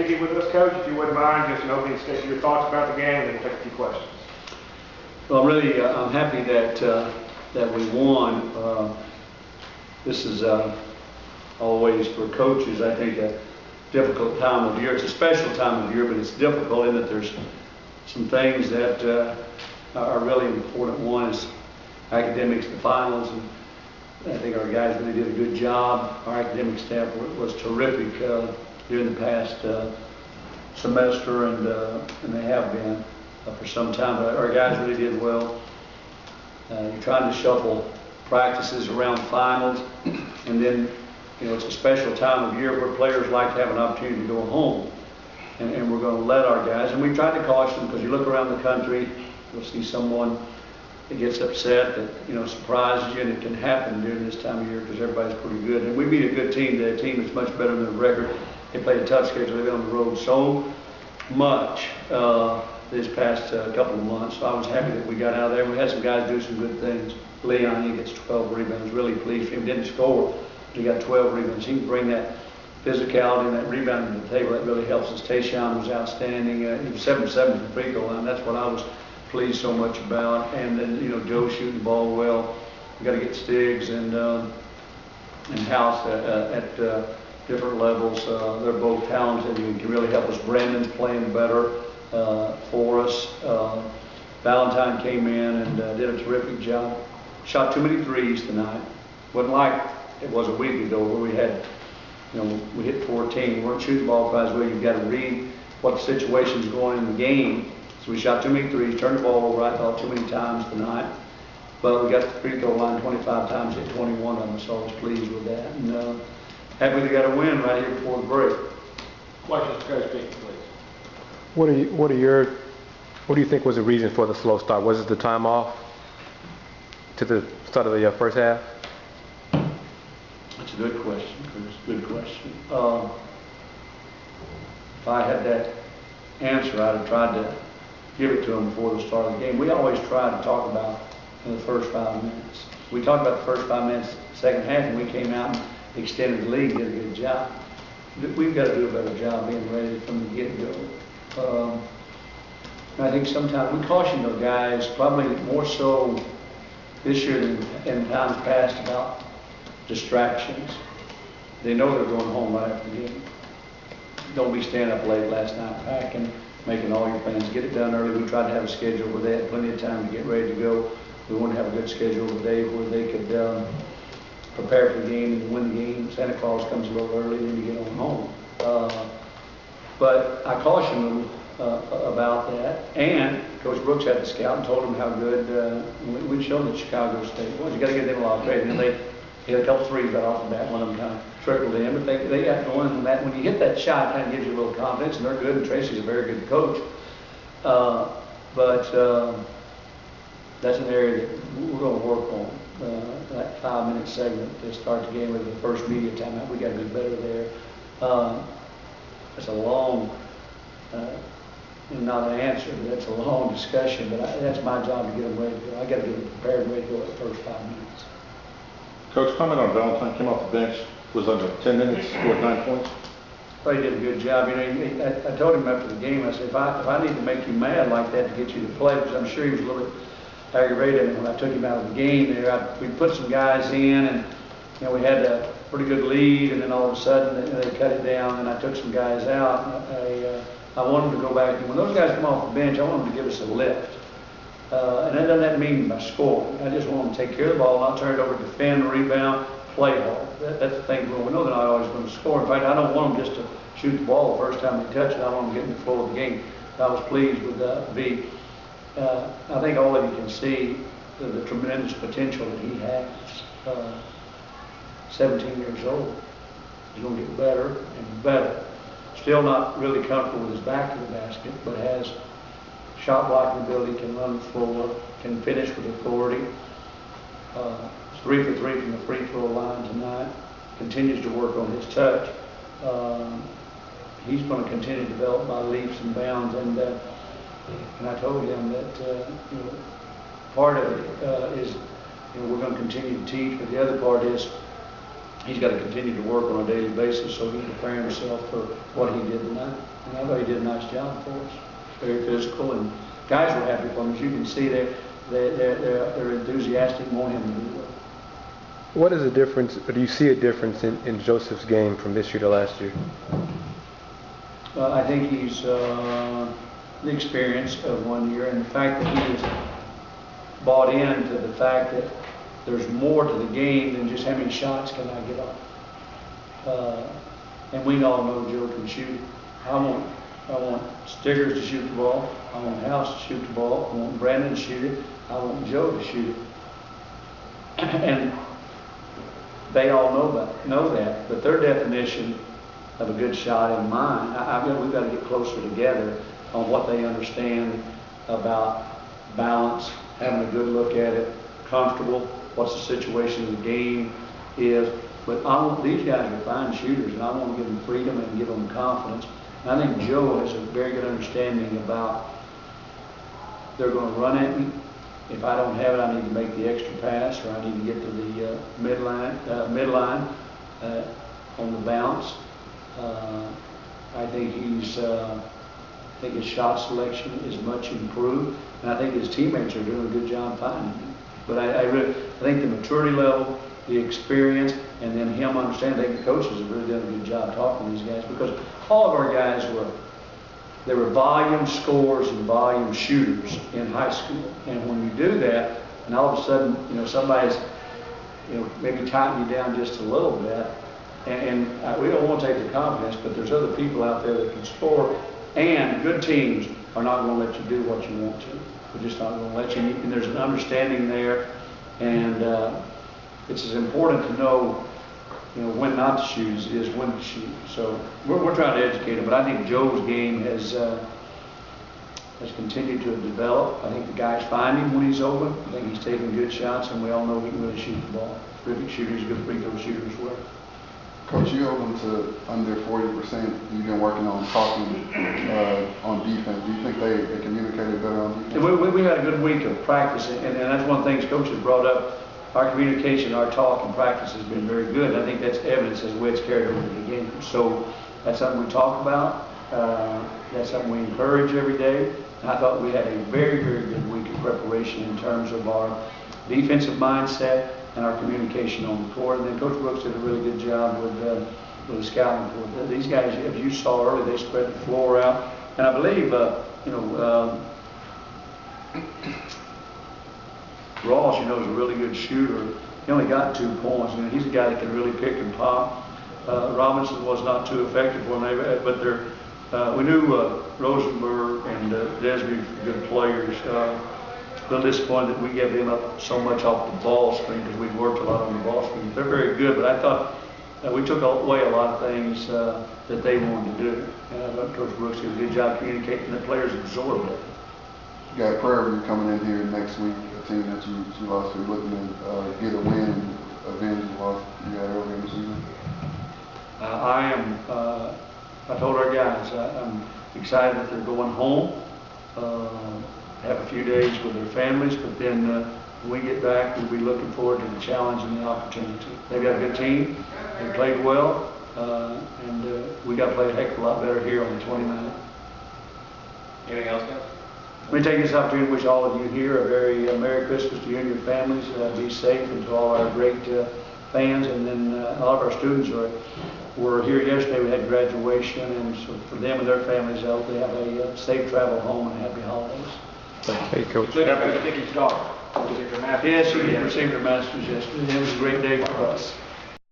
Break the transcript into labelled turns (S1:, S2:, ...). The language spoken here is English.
S1: Dickey with us, Coach. If you wouldn't mind, just an opening statement, your thoughts about the game, and then take a few questions.
S2: Well, I'm happy that that we won. This is always for coaches, I think, a difficult time of year. It's a special time of year, but it's difficult in that there's some things that are really important. One is academics, the finals, and I think our guys really did a good job. Our academic staff was terrific during the past semester, and they have been for some time. But our guys really did well. You're trying to shuffle practices around finals, and then it's a special time of year where players like to have an opportunity to go home, and we're going to let our guys. And we tried to caution them, because you look around the country, you'll see someone that gets upset, that surprises you, and it can happen during this time of year because everybody's pretty good. And we beat a good team today, a team that's much better than the record. They played a tough schedule. They've been on the road so much this past couple of months. So I was happy that we got out of there. We had some guys do some good things. Leon, he gets 12 rebounds. Really pleased for him. Didn't score. He got 12 rebounds. He can bring that physicality and that rebounding to the table. That really helps us. TaShawn was outstanding. He was 7-7 from the free throw line. That's what I was pleased so much about. And then Joe shooting the ball well. We got to get Stiggs and House at different levels. They're both talented and can really help us. Brandon's playing better for us. Valentine came in and did a terrific job. Shot too many threes tonight. Wasn't like it was a week ago where we had, we hit 14. We weren't shooting the ball quite as well. You've got to read what the situation's going in the game. So we shot too many threes, turned the ball over, I thought, too many times tonight. But we got the free throw line 25 times, hit 21 of them, so I was pleased with that. And happy we got a win right here before the break.
S1: Questions for Coach Dickey, please.
S3: What do you think was the reason for the slow start? Was it the time off to the start of the first half?
S2: That's a good question, Chris. Good question. If I had that answer, I'd have tried to give it to them before the start of the game. We always try to talk about the first 5 minutes. We talked about the first 5 minutes, second half, and we came out and extended the lead, did a good job. We've got to do a better job being ready from the get-go. I think sometimes we caution our guys, probably more so this year than in times past, about distractions. They know they're going home right after the game. Don't be staying up late last night packing, making all your plans. Get it done early. We tried to have a schedule where they had plenty of time to get ready to go. We want to have a good schedule today where they could prepare for the game and win the game. Santa Claus comes a little early, then you get on home. But I cautioned them about that, and Coach Brooks had the scout and told them how good we'd shown that Chicago State was. You got to give them a lot of credit. And they had a couple threes right off the bat. One of them kind of trickled in, but they got going from that. When you hit that shot, it kind of gives you a little confidence, and they're good. And Tracy's a very good coach. But that's an area that we're going to work on. That 5-minute segment to start the game with the first media timeout. We got to do better there. That's a long. Not an answer, but that's a long discussion, but that's my job to get them ready to go. I got to get them prepared and ready to go at the first 5 minutes.
S4: Coach, comment on Valentine, came off the bench, was under 10 minutes, scored 9 points.
S2: Well, he did a good job. I told him after the game, I said, if I need to make you mad like that to get you to play, because I'm sure he was a little bit aggravated when I took him out of the game there. We put some guys in, and we had a pretty good lead, and then all of a sudden they cut it down, and I took some guys out. I want them to go back, and when those guys come off the bench, I want them to give us a lift. And that doesn't mean by scoring. I just want them to take care of the ball, not turn it over, defend, rebound, play hard. That's the thing. We know they're not always going to score. In fact, I don't want them just to shoot the ball the first time they touch it. I want them to get in the flow of the game. I was pleased with V. I think all of you can see the tremendous potential that he has. 17 years old. He's going to get better and better. Still not really comfortable with his back to the basket, but has shot blocking ability, can run the floor, can finish with authority. 3 for 3 from the free throw line tonight. Continues to work on his touch. He's going to continue to develop by leaps and bounds, and I told him that part of it is we're going to continue to teach, but the other part is he's got to continue to work on a daily basis so he can prepare himself for what he did tonight. And I thought he did a nice job for us. Very physical, and guys were happy for him. As you can see, they're enthusiastic, want him to do well.
S3: What is the difference, or do you see a difference in Joseph's game from this year to last year?
S2: I think he's the experience of 1 year, and the fact that he has bought into the fact that there's more to the game than just how many shots can I get off. And we all know Joe can shoot. I want Stickers to shoot the ball. I want House to shoot the ball. I want Brandon to shoot it. I want Joe to shoot it. And they all know that, but their definition of a good shot in mine, we've got to get closer together on what they understand about balance, having a good look at it, comfortable, what's the situation of the game is. But these guys are fine shooters, and I want to give them freedom and give them confidence. And I think Joe has a very good understanding about they're going to run at me. If I don't have it, I need to make the extra pass, or I need to get to the midline on the bounce. I think his shot selection is much improved, and I think his teammates are doing a good job finding him. But I think the maturity level, the experience, and then him understanding, the coaches have really done a good job talking to these guys, because all of our guys were volume scorers and volume shooters in high school. And when you do that, and all of a sudden, somebody's, maybe tighten you down just a little bit, and we don't want to take the confidence, but there's other people out there that can score, and good teams are not going to let you do what you want to. They're just not going to let you, and there's an understanding there, and it's as important to know, when not to shoot as it is when to shoot. So we're trying to educate them, but I think Joe's game has continued to develop. I think the guys find him when he's open. I think he's taking good shots, and we all know he can really shoot the ball. Terrific shooter. He's a good free throw shooter as well.
S5: Coach, you open to under 40%. You've been working on talking on defense. Do you think they communicated better on defense?
S2: We had a good week of practice, and that's one of the things Coach has brought up. Our communication, our talk and practice has been very good. I think that's evidence as the way it's carried over to the game. So that's something we talk about. That's something we encourage every day. And I thought we had a very, very good week of preparation in terms of our defensive mindset and our communication on the court. And then Coach Brooks did a really good job with the scouting report. These guys, as you saw earlier, they spread the floor out. And I believe, Ross, is a really good shooter. He only got 2 points. He's a guy that can really pick and pop. Robinson was not too effective for them, but we knew Rosenberg and Desby were good players. A little disappointed that we gave them up so much off the ball screen because we worked a lot on the ball screen. They're very good, but I thought we took away a lot of things that they wanted to do. And I thought Coach Brooks did a good job communicating, and the players absorbed it.
S5: You got a prayer review coming in here next week, a team that you lost to, looking to get a win and avenge the loss you had earlier in the season.
S2: I told our guys, I'm excited that they're going home, have a few days with their families, but then when we get back, we'll be looking forward to the challenge and the opportunity. They've got a good team, they played well, and we got to play a heck of a lot better here on the 29th.
S1: Anything else, guys?
S2: Let me take this opportunity to wish all of you here a very Merry Christmas to you and your families. Be safe, and to all our great fans. And then all of our students were here yesterday. We had graduation, and so for them and their families, I hope they have a safe travel home and happy holidays.
S3: Hey, Coach.
S1: Dickey's daughter.
S2: Yes, she received her master's yesterday. It was a great day for us.